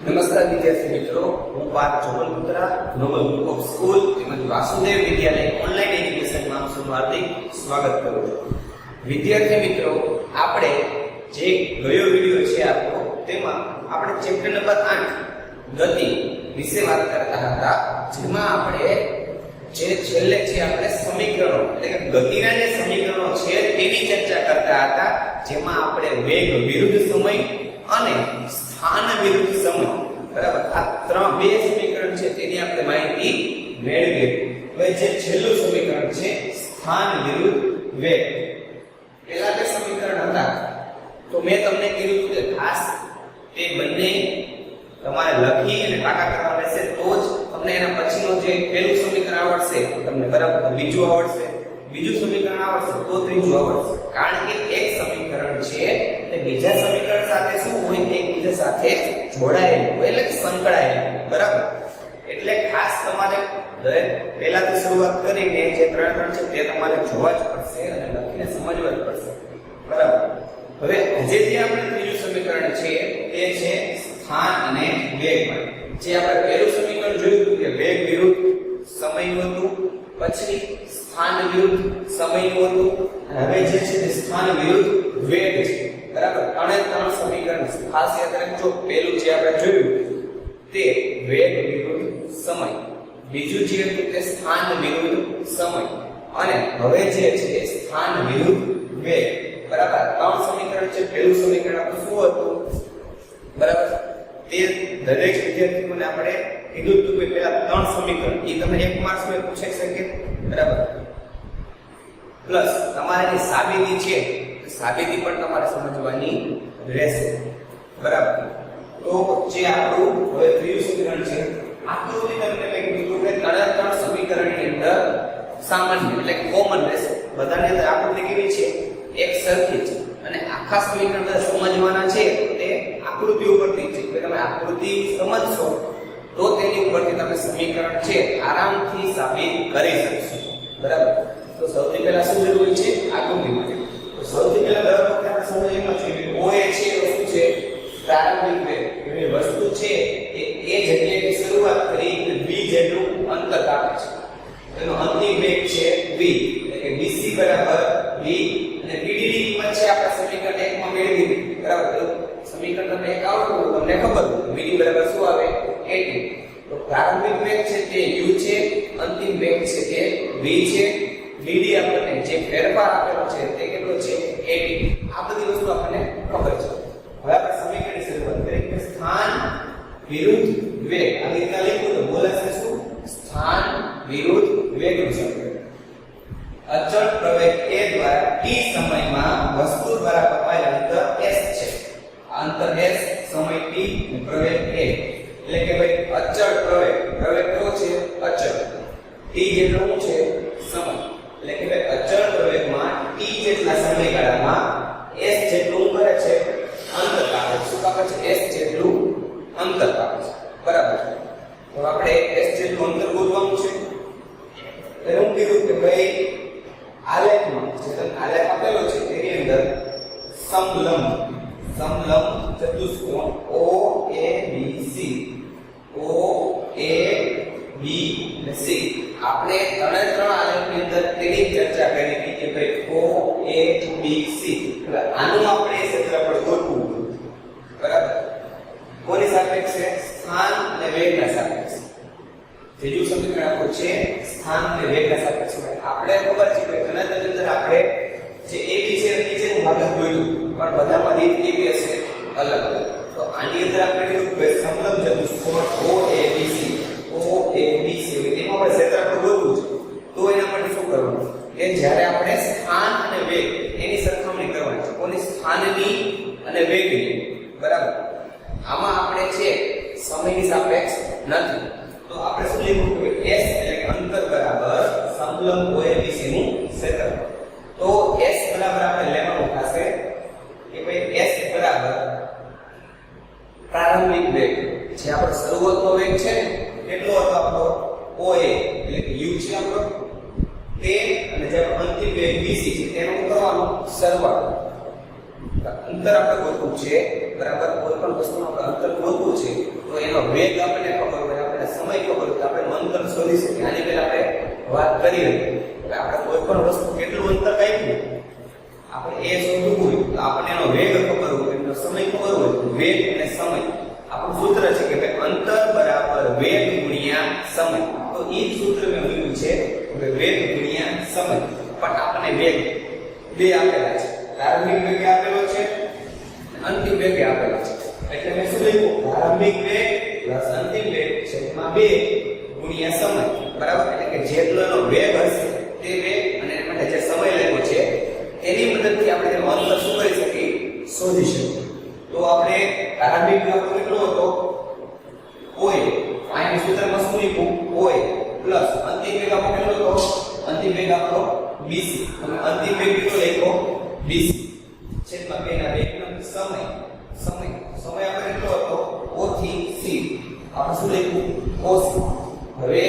નમસ્કાર વિદ્યાર્થી મિત્રો, હું Parth Jogalputra global group of school તેમજ વાસુદેવ વિદ્યાલય ઓનલાઈન એજ્યુકેશનમાં આપનું હાર્દિક સ્વાગત કરું છું. વિદ્યાર્થી મિત્રો, આપણે જે ગયો વિડિયો છે આપણો, તેમાં આપણે ચેપ્ટર નંબર 8 ગતિ વિશે વાત કરતા હતા, જેમાં આપણે જે છેલ્લે છે આપણે સમીકરણો એટલે કે ગતિના જે સમીકરણો છે તેની ચર્ચા કરતા હતા, જેમાં આપણે વેગ વિરુદ્ધ સમય અને સ્થાન વિરુદ્ધ સમય, બરાબર, આ બે સમીકરણ છે તેની આપણે માહિતી મેળવી. હવે જે છેલ્લું સમીકરણ છે સ્થાન વિરુદ્ધ વેગ, પહેલા બે સમીકરણ હતા તો મેં તમને કીધું કે ખાસ તે બંને તમારે લખી અને પાકા કરવા રહેશે, તો જ તમને એના પછીનો જે પહેલું સમીકરણ આવડશે તમને, બરાબર, બીજું આવડશે, બીજું સમીકરણ આવડશે તો ત્રીજું આવડશે. કારણ કે એક સમીકરણ છે તે બીજા સમીકરણ સાથે શું હોય, એકબીજા સાથે જોડાયેલું હોય એટલે સંકળાયેલું, બરાબર. એટલે ખાસ તમારે પહેલાથી શરૂઆત કરીને જે ત્રણ છે તે તમારે જોવા જ પડશે અને લખીને સમજવા જ પડશે, બરાબર. હવે જે આપણે ત્રીજું સમીકરણ છે તે છે સ્થાન અને વેગ. જે આપણે પહેલું સમીકરણ જોયું હતું કે વેગ વિરુદ્ધ સમયનું હતું, પછી સ્થાન વિરુદ્ધ સમયનું હતું, હવે જે છે તે સ્થાન વિરુદ્ધ વેગ છે, બરાબર. ત્રણ સમીકરણ ખાસ યાદ રાખજો. પહેલું જે આપણે જોયું તે વેગ વિરુદ્ધ સમય, બીજું જે હતું તે સ્થાન વિરુદ્ધ સમય, અને હવે જે છે સ્થાન વિરુદ્ધ વેગ, બરાબર. ત્રણ સમીકરણ છે. પહેલું સમીકરણ આપણું શું હતું, બરાબર, તે દરેક વિદ્યાર્થીઓને આપણે કીધું હતું કે પહેલા ત્રણ સમીકરણ એ તમને 1 માર્ક્સમાં પૂછાઈ શકે, બરાબર. પ્લસ તમારી સાબિતી છે, સાબિતી પણ તમારે સમજવાની રહેશે, બરાબર. તો જે આપણું હવે ત્રીજું સમીકરણ છે, આકૃતિ તમને મેં કીધું કે ત્રણ સમીકરણની અંદર સામાન્ય એટલે કોમન રહેશે, બધાની અંદર આકૃતિ કેવી છે, એક સરખી છે, અને આખા સમીકરણ સમજવાના છે તે આકૃતિ ઉપરથી છે. કે તમે આકૃતિ સમજશો તો તેની ઉપરથી તમે સમીકરણ છે આરામથી સાબિત કરી શકશો, બરાબર. તો સૌથી પહેલા શું જરૂરી છે, આકૃતિ માટે. તો સૌથી પહેલા દર વખતે આપણે સમજવામાં છે કે OA છે એ વસ્તુ છે પ્રારંભિક વેગ, એની વસ્તુ છે એ જગ્યાએથી શરૂઆત કરી B જેટલું અંતર કાપે છે, એનો અંતિમ વેગ છે V, એટલે કે BC બરાબર V, અને BD ની કિંમત છે આપણે સમીકરણ 1 માં મેળવી હતી, બરાબર. સમીકરણ તમને એક આવડતું હોય તમને ખબર હોય BD બરાબર શું આવે, 80. તો પ્રારંભિક વેગ છે તે U છે, અંતિમ વેગ છે તે V છે, BD આપણને જે ફેરફાર આપેલો છે તે કેટલો છે, 80. આ બધી વસ્તુ આપણને ખબર છે. હવે આપણે સમીકરણની શરૂઆત કરીએ કે સ્થાન વિરુદ્ધ વેગ. આ રીતના લખ્યું તો બોલાશે શું, સ્થાન વિરુદ્ધ વેગનું સમીકરણ. અચળ પ્રવેગ a દ્વારા t સમયમાં વસ્તુ દ્વારા કપાયેલ અંતર s છે. આ અંતર s, સમય t, પ્રવેગ a, એટલે કે ભાઈ અચળ પ્રવેગ, પ્રવેગ કયો છે, અચળ, t જેટલો છે સમય, એટલે કે ભાઈ અચળ પ્રવેગમાં t જેટલા સમયગાળામાં s જેટલું કરે છે અંતર કાપે છે. શું કાપે છે, s જેટલું અંતર કાપે છે, બરાબર. તો આપણે s જેટલું અંતર ગોતવાનું છે. એટલે હું કીધું કે ભાઈ આલેખમાં જે તમને આલેખ આપેલો છે તેની અંદર સમલંબ ચતુષ્કોણ OABC, અને C, આપણે ત્રણ આલેખની અંદર તેની ચર્ચા કરી હતી કે ભાઈ OABC, એટલે આનું આપણે ક્ષેત્રફળ ગોતવું, બરાબર. કોની સાપેક્ષે, સ્થાન અને વેગના સાપેક્ષે. ત્રીજું સમીકરણ આપણું છે સ્થાન અને વેગના સાપેક્ષે. આપણે ખબર છે કે ગણતરીની અંદર આપણે જે AB છે નીચેનું ભાગ જોયું, પણ બધામાં રીત કેવી હશે, અલગ અલગ. તો આની અંદર આપણે કીધું કે સમલંબ ચતુષ્કોણ OABC તેમાં આપણે ક્ષેત્રફળ ગોતવું છે. તો એના માટે શું કરવાનું કે જ્યારે આપણે સ્થાન અને વેગ એની સરખામણી કરવાની છે, કોની, સ્થાનની અને વેગની, બરાબર. આમાં આપણે છે સમયની સાપેક્ષ નથી, તો આપણે શું લખવું કે s એટલે કે અંતર બરાબર સમલંબ OABC નું ક્ષેત્રફળ. તો s બરાબર આપણે લેવાનું થશે કે ભાઈ s બરાબર પ્રારંભિક વેગ, જે આપણો શરૂઆતનો વેગ છે ને કેટલો હતો આપણો OA, એટલે કે u છે આપણો તે, અને જે અંતિમ વેગ BC છે તેનો કરવાનો સરવાળો. અંતર આપણે ગોતવું છે, બરાબર. કોઈ પણ વસ્તુનું આપણે અંતર ગોતવું છે તો વેગ આપણને ખબર હોય, આપણે સમય ખબર હોય તો આપણે અંતર શોધી શકીએ. આની પહેલા આપણે વાત કરી હતી કે આપણે કોઈ પણ વસ્તુ કેટલું અંતર કાપ્યું આપણે એ શોધવું હોય તો આપણને એનો વેગ ખબર હોય, એનો સમય ખબર હોય. વેગ અને સમય આપણું સૂત્ર છે કે ભાઈ અંતર બરાબર વેગ ગુણ્યા સમય. તો એ જ સૂત્ર મેં મૂક્યું છે કે વેગ ગુણ્યા સમય. પણ આપણને વેગ બે આપેલા છે, પ્રારંભિક વેગ આપેલો છે, અંતિમ વેગ આપેલો છે. એટલે મેં શું લખ્યું? પ્રારંભિક વેગ પ્લસ અંતિમ વેગ છેદમાં 2 ગુણ્યા સમય. બરાબર? એટલે કે જેટલોનો વેગ હશે તે વેગ અને એના માટે જે સમય લેવો છે એની મદદથી આપણે તેનું અંતર શું કરી શકીએ? શોધી શકીએ. તો આપણે પ્રારંભિક વેગ કેટલો હતો? ઓય. આનું સૂત્ર મસ્ત મૂક્યું ઓય પ્લસ અંતિમ વેગ આપણો કેટલો હતો? અંતિમ વેગ આપણો BC. તમે અંતિમ વેગ કેટલો લખ્યો? BC છેદમાં 2 ના 2 સમય આપણે કેટલો હતો? O થી C. આપણે શું લખ્યું? OC. હવે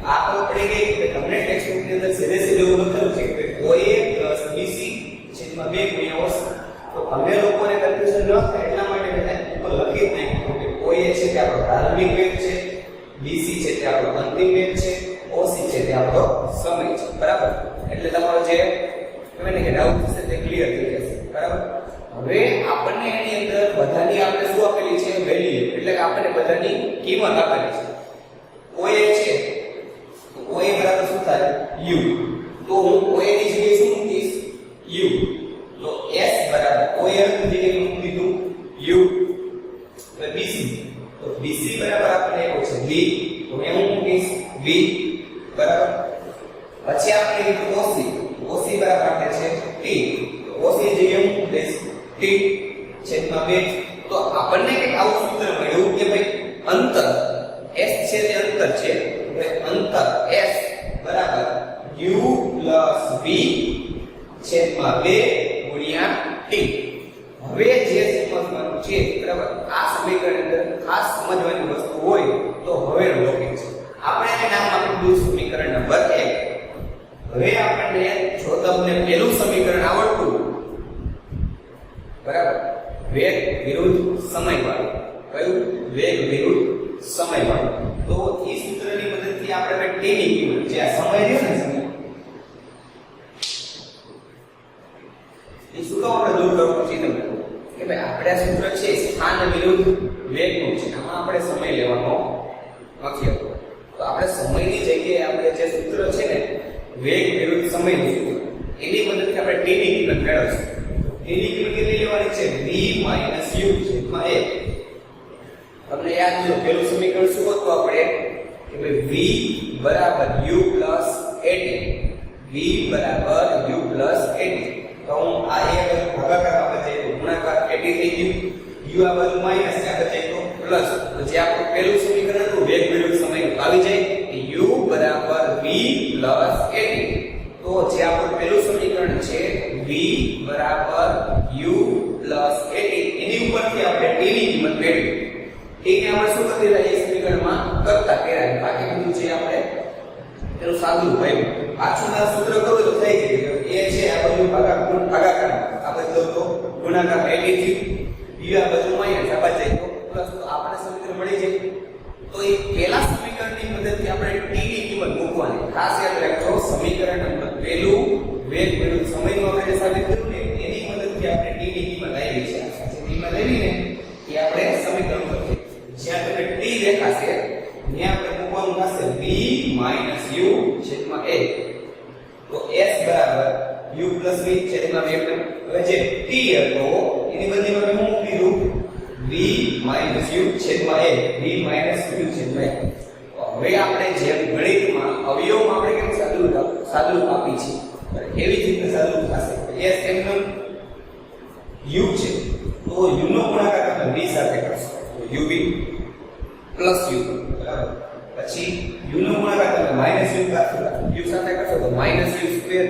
આ તો પડી ગઈ કે તમને ટેક્સ્ટબુક ની અંદર સીધે સીધું લખેલું છે કે OA BC છેદમાં 2 ગુણ્યા OC. તો અમે લોકોને કન્ફ્યુઝન ન થાય એટલા માટે મેં ઉપર લખી જ નાખ્યું કે OA છે તે આપણો પ્રારંભિક વેગ છે, BC છે તે આપણો અંતિમ વેગ છે, OC છે તે આપણો સમય છે. બરાબર? એટલે તમારો જે કહેવાય ને કે ડાઉટ છે તે ક્લિયર થઈ જશે. બરાબર? હવે આપણને એની અંદર બધાની આપણે શું આપેલી છે? વેલ્યુ. એટલે કે આપણને બધાની કિંમત આપેલી છે. OA છે તો OA બરાબર શું થાય? U. તો હું OA ની જગ્યાએ શું મૂકીશ? U. તો S બરાબર OA ની જગ્યાએ મૂકી દીધું U. તો BC. તો BC બરાબર આપણને એવો છે B. તો હું મૂકીશ B. બરાબર? પછી આપણે કીધું OC. OC બરાબર આપણે છે T. તો OC ની જગ્યાએ હું મૂકીશ T છેદમાં 2. તો આપણને કંઈક આવું સૂત્ર મળ્યું કે ભાઈ અંતર S છે તે અંતર છે. અંતર S બરાબર U plus V છેદમાં 2 ગુણ્યા T. હવે જે સમજવાનું છે બરાબર આ સમીકરણ અંદર ખાસ સમજવાની વસ્તુ હોય તો હવે લખી છે આપણે એને નામ આપી દીધું સમીકરણ નંબર 1. હવે આપણને જો તમને પહેલું સમીકરણ આવડતું બરાબર વેગ વિરુદ્ધ સમય વાળું, કયું? વેગ વિરુદ્ધ સમય વાળું. તો એ સૂત્રની મદદથી આપણે t ની કિંમત જે આ સમય છે ને સમય એ શું કામ આપણે દૂર કરવું છે તમને કે ભાઈ આપણે આ સૂત્ર છે સ્થાન વિરુદ્ધ વેગનું છે, આમાં આપણે સમય લેવાનો નથી. તો આપણે સમયની જગ્યાએ આપણે જે સૂત્ર છે ને વેગ વિરુદ્ધ સમયનું સૂત્ર એની મદદથી આપણે t ની કિંમત મેળવશું. t ની કિંમત કેટલી લેવાની છે? v - u છેદમાં 1. તમને યાદ છે પહેલું સમીકરણ શું હતું આપણે કે ભાઈ v બરાબર u plus 18. v બરાબર u plus 18. તો હું આ એક ભાગાકાર આપણે જઈએ ગુણાકાર 80 થઈ ગયું, u આ બાજુ માઈનસ આ બાજુ તો પ્લસ. તો જે આપણું પહેલું સમીકરણ હતું વેગ વિરુદ્ધ સમય આવી જાય કે u બરાબર v plus 18. તો જે આપણું પહેલું સમીકરણ છે v બરાબર u plus 18 એની ઉપરથી આપણે t ની કિંમત મેળવી. t ને આપણે શું કરી રહ્યા એ સમીકરણમાં કરતા કર્યા બાકી બધું છે આપણે એનું સાદું ભાઈ પાછું ના સૂત્ર કરો તો થઈ જાય. એ છે આ બધું ભાગાકાર આ બધું તો ગુણાકાર 80 થી u આ બધું માઈનસ આ બાજુ જાય તો પ્લસ. તો આપણે સમીકરણ મળી જાય. તો એ પહેલા સમીકરણની મદદથી આપણે t ની કિંમત મૂકવાની. ખાસ યાદ રાખજો સમીકરણ નંબર પહેલું વેગ વિરુદ્ધ સમયનું આપણે સાબિત કર્યું ને એની મદદથી આપણે t ની કિંમત આવી છે. આ કિંમત લેવીને એ આપણે સમીકરણ પરથી જ્યાં તમને t દેખાશે ત્યાં આપણે મૂકવાનું થશે v - u છેદમાં 1. તો s બરાબર u plus v છેદમાં 2. હવે જે t હતો એની બદલીમાં મેં મૂકી દીધું v - u છેદમાં 1. v - u છેદમાં 1. હવે આપણે જે ગણિતમાં અવયવમાં આપણે કેમ સાદુરૂપ આપી છે એવી જ રીતે સાદુરૂપ થશે. s એમનો u છે તો u નો ગુણાકાર તમે v સાથે કરશો તો uv plus u બરાબર. પછી u નો ગુણાકાર તમે માઈનસ u સાથે કરશો તો માઈનસ u સ્ક્વેર.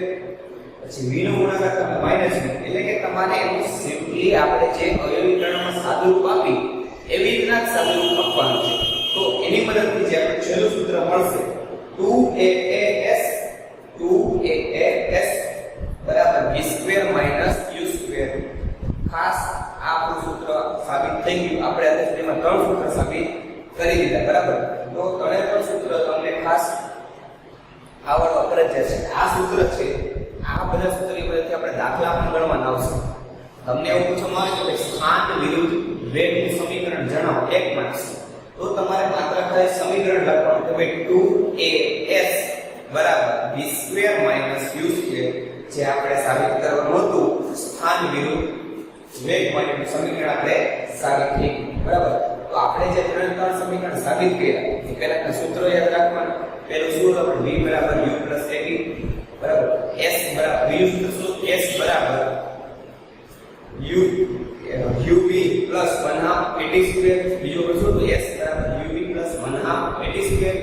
પછી v નો ગુણાકાર તમે માઈનસ u. એટલે કે તમારે એનું સિમ્પલી આપણે જે અવયવીકરણમાં સાદુરૂપ આપી એવી રીતના જ સાદુરૂપ આપવાનું છે. તો એની મદદથી જે આપણે છેલ્લું સૂત્ર મળશે 2aas બરાબર v square minus u square. ખાસ આ આપણું સૂત્ર સાબિત થઈ ગયું. આપણે અત્યાર સુધીમાં 3 સૂત્ર સાબિત કરી દીધા, બરાબર. તો ત્રણે ત્રણ સૂત્ર તમને ખાસ આવડવા ફરજિયાત છે. આ સૂત્ર છે, આ બધા સૂત્રની મદદથી આપણે દાખલા પણ ગણવાના આવશે. તમને એવું પૂછવામાં આવે કે સ્થાન વિરુદ્ધ વેગનું સમીકરણ જણાવો, 1 માર્ક્સ. તો તમારે માત્ર ખાલી સમીકરણ લખવાનું કે ભાઈ 2as બરાબર b² - u², જે આપણે સાબિત કરવાનું હતું સ્થાન વિરુદ્ધ વેગ માટેનું સમીકરણ આપણે સાબિત થઈ, બરાબર. તો આપણે જે ત્રણ સમીકરણ સાબિત કર્યા એ પહેલા સૂત્રો યાદ રાખવાના. પહેલું શું હતું? v u ab, બરાબર. s બરાબર બીજું શું? s બરાબર uv plus 1/2 at². બીજું શું? s બરાબર uv plus 1/2 at².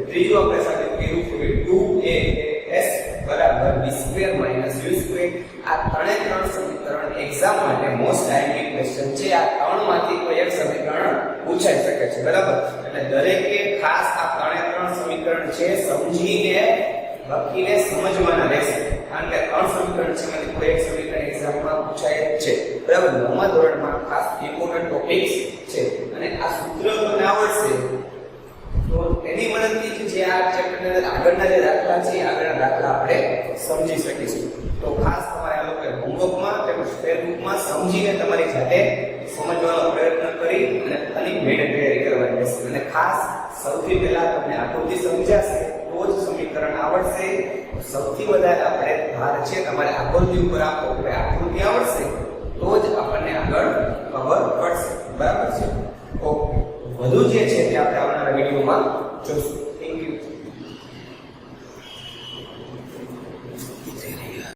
ત્રીજું આપણે સાબિત કર્યું કે 2as બરાબર b² - u². આ ત્રણ સમીકરણ એક્ઝામ માટે મોસ્ટ ડાયનેમિક ક્વેશ્ચન છે. આ ત્રણમાંથી કોઈ એક સમીકરણ પૂછાઈ શકે છે, બરાબર. એટલે દરેકે ખાસ આ ત્રણ સમીકરણ છે સમજીને લખીને સમજવાના રહેશે, કારણ કે ત્રણ સમીકરણ છે એમાંથી કોઈ એક સમીકરણ એક્ઝામમાં પૂછાય છે, બરાબર. 9મા ધોરણમાં ખાસ ઇમ્પોર્ટન્ટ ટોપિક્સ છે અને આ સૂત્ર તમને આવડશે તો એની મદદથી જે આ ચેપ્ટરના આગળના જે દાખલા છે આગળના દાખલા આપણે સમજી શકીશું. તો ખાસ તમારે આ લોકો હોમવર્કમાં તેમજ ફેરબુકમાં સમજીને તમારી જાતે સમજવાનો પ્રયત્ન કરી અને આની મેઇન તૈયારી કરવાની રહેશે. અને ખાસ સૌથી પહેલા તમને આકૃતિ સમજાશે તો જ સમીકરણ આવડશે. સૌથી વધારે આપણે ભાર છે તમારે આકૃતિ ઉપર આપો કે